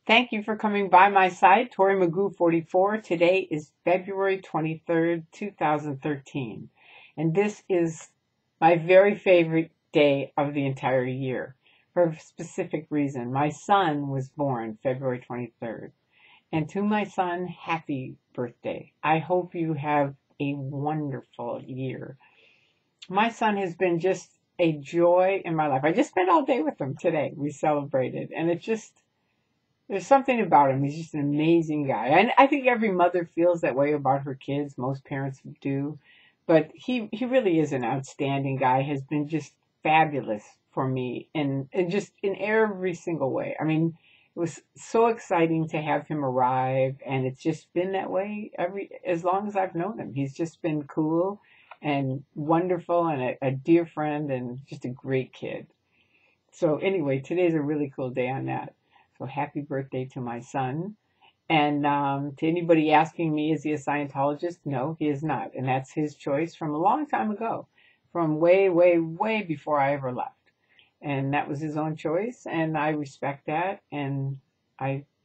Thank you for coming by my site, Tori Magoo 44. Today is February 23rd, 2013. And this is my very favorite day of the entire year for a specific reason. My son was born February 23rd. And to my son, happy birthday. I hope you have a wonderful year. My son has been just a joy in my life. I just spent all day with him today. We celebrated. And there's something about him. He's just an amazing guy. And I think every mother feels that way about her kids. Most parents do. But he really is an outstanding guy, has been just fabulous for me and just in every single way. I mean, it was so exciting to have him arrive, and it's just been that way as long as I've known him. He's just been cool and wonderful and a dear friend and just a great kid. So anyway, today's a really cool day on that. So happy birthday to my son. And to anybody asking me, is he a Scientologist? No, he is not. And that's his choice from a long time ago, from way, way, way before I ever left. And that was his own choice, and I respect that. And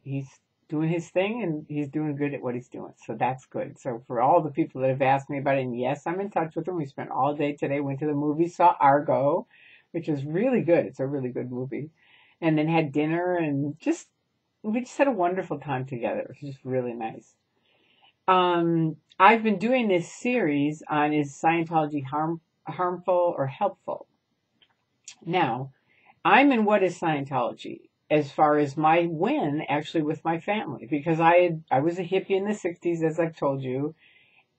he's doing his thing, and he's doing good at what he's doing. So that's good. So for all the people that have asked me about it, and yes, I'm in touch with him. We spent all day today, went to the movie, saw Argo, which is really good. It's a really good movie. And then had dinner and we just had a wonderful time together. It was just really nice. I've been doing this series on, is Scientology harmful or helpful? Now, I'm in what is Scientology as far as my win actually with my family, because I was a hippie in the 60s, as I've told you,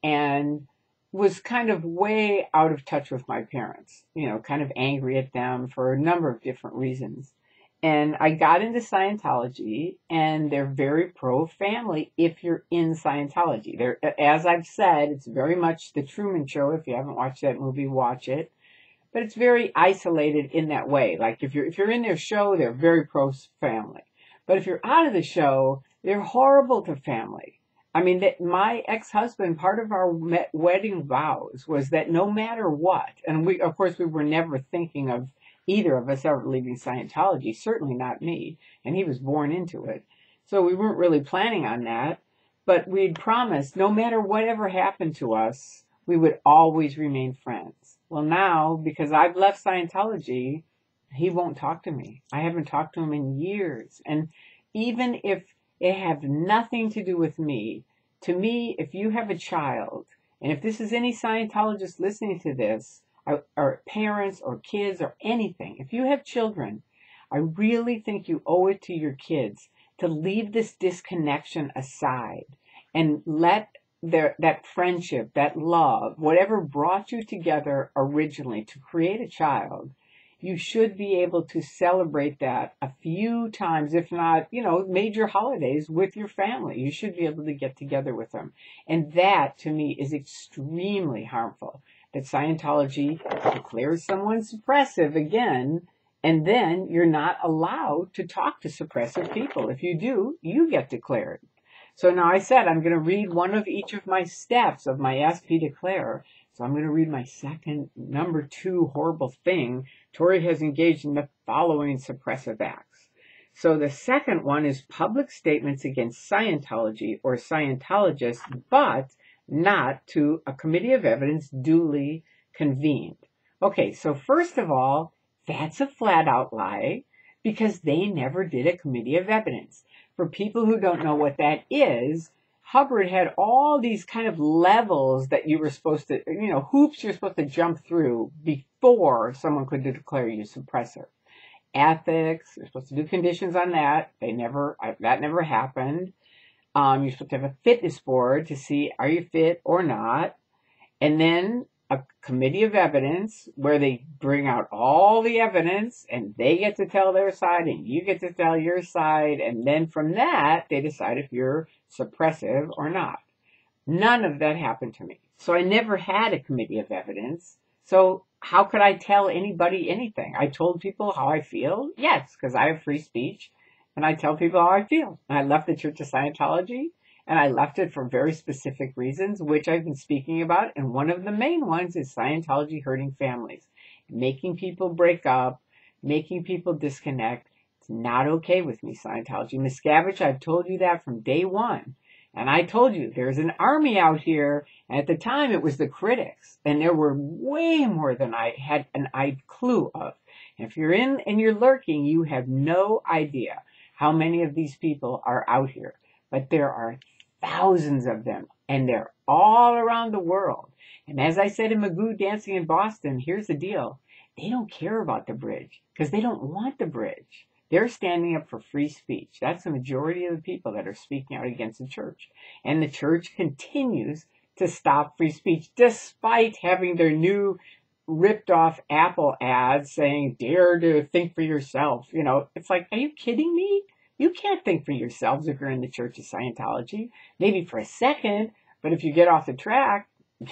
and was kind of way out of touch with my parents, kind of angry at them for a number of different reasons. And I got into Scientology, and they're very pro-family if you're in Scientology. As I've said, it's very much the Truman Show. If you haven't watched that movie, watch it. But it's very isolated in that way. Like if you're in their show, they're very pro-family. But if you're out of the show, they're horrible to family. I mean, my ex-husband, part of our wedding vows was that no matter what, and of course, we were never thinking of either of us ever leaving Scientology, certainly not me, and he was born into it. So we weren't really planning on that, but we'd promised no matter whatever happened to us, we would always remain friends. Well, now, because I've left Scientology, he won't talk to me. I haven't talked to him in years. And even if it has nothing to do with me, to me, if you have a child, and if this is any Scientologist listening to this, or parents or kids or anything, if you have children, I really think you owe it to your kids to leave this disconnection aside and let that friendship, that love, whatever brought you together originally to create a child, you should be able to celebrate that a few times, if not, major holidays with your family. You should be able to get together with them. And that, to me, is extremely harmful. That Scientology declares someone suppressive again, and then you're not allowed to talk to suppressive people. If you do, you get declared. So now I said I'm going to read one of each of my steps of my SP Declare. So I'm going to read my second, number 2 horrible thing. Tori has engaged in the following suppressive acts. So the second one is public statements against Scientology or Scientologists, but not to a committee of evidence duly convened. Okay, so first of all, that's a flat out lie because they never did a committee of evidence. For people who don't know what that is, Hubbard had all these kind of levels that you were supposed to, hoops you're supposed to jump through before someone could declare you suppressor. Ethics, you're supposed to do conditions on that. That never happened. You're supposed to have a fitness board to see are you fit or not. And then a committee of evidence where they bring out all the evidence and they get to tell their side and you get to tell your side. And then from that, they decide if you're suppressive or not. None of that happened to me. So I never had a committee of evidence. So how could I tell anybody anything? I told people how I feel. Yes, because I have free speech. And I tell people how I feel. And I left the Church of Scientology, and I left it for very specific reasons, which I've been speaking about. And one of the main ones is Scientology hurting families, making people break up, making people disconnect. It's not okay with me, Scientology. Miscavige, I've told you that from day one. And I told you there's an army out here. And at the time, it was the critics. And there were way more than I had an clue of. And if you're in and you're lurking, you have no idea how many of these people are out here. But there are thousands of them. And they're all around the world. And as I said in Magoo Dancing in Boston, here's the deal. They don't care about the bridge because they don't want the bridge. They're standing up for free speech. That's the majority of the people that are speaking out against the church. And the church continues to stop free speech despite having their new ripped off Apple ads saying, dare to think for yourself. You know, it's like, are you kidding me? You can't think for yourselves if you're in the Church of Scientology. Maybe for a second, but if you get off the track,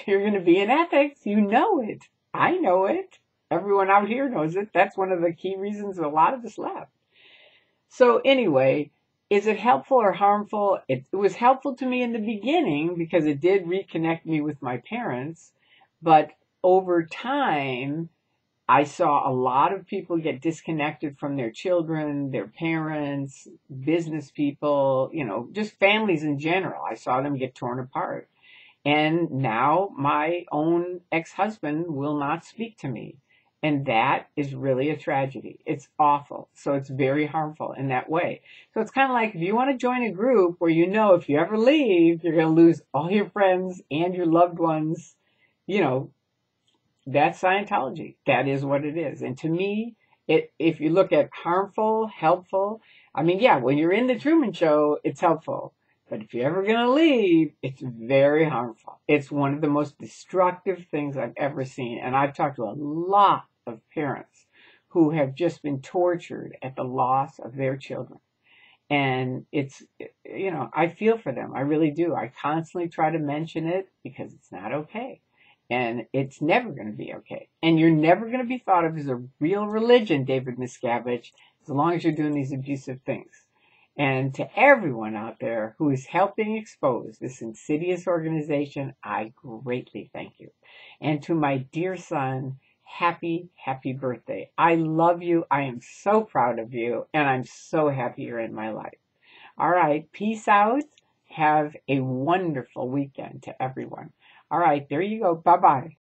you're going to be in ethics. You know it. I know it. Everyone out here knows it. That's one of the key reasons a lot of us left. So anyway, is it helpful or harmful? It was helpful to me in the beginning because it did reconnect me with my parents. But over time, I saw a lot of people get disconnected from their children, their parents, business people, you know, just families in general. I saw them get torn apart. And now my own ex-husband will not speak to me. And that is really a tragedy. It's awful. So it's very harmful in that way. So it's kind of like if you want to join a group where you know if you ever leave, you're going to lose all your friends and your loved ones, you know, that's Scientology. That is what it is. And to me, if you look at harmful, helpful, I mean, yeah, when you're in the Truman Show, it's helpful. But if you're ever going to leave, it's very harmful. It's one of the most destructive things I've ever seen. And I've talked to a lot of parents who have just been tortured at the loss of their children. And it's, you know, I feel for them. I really do. I constantly try to mention it because it's not okay. And it's never going to be okay. And you're never going to be thought of as a real religion, David Miscavige, as long as you're doing these abusive things. And to everyone out there who is helping expose this insidious organization, I greatly thank you. And to my dear son, happy, happy birthday. I love you. I am so proud of you. And I'm so happy you're in my life. All right. Peace out. Have a wonderful weekend to everyone. All right. There you go. Bye-bye.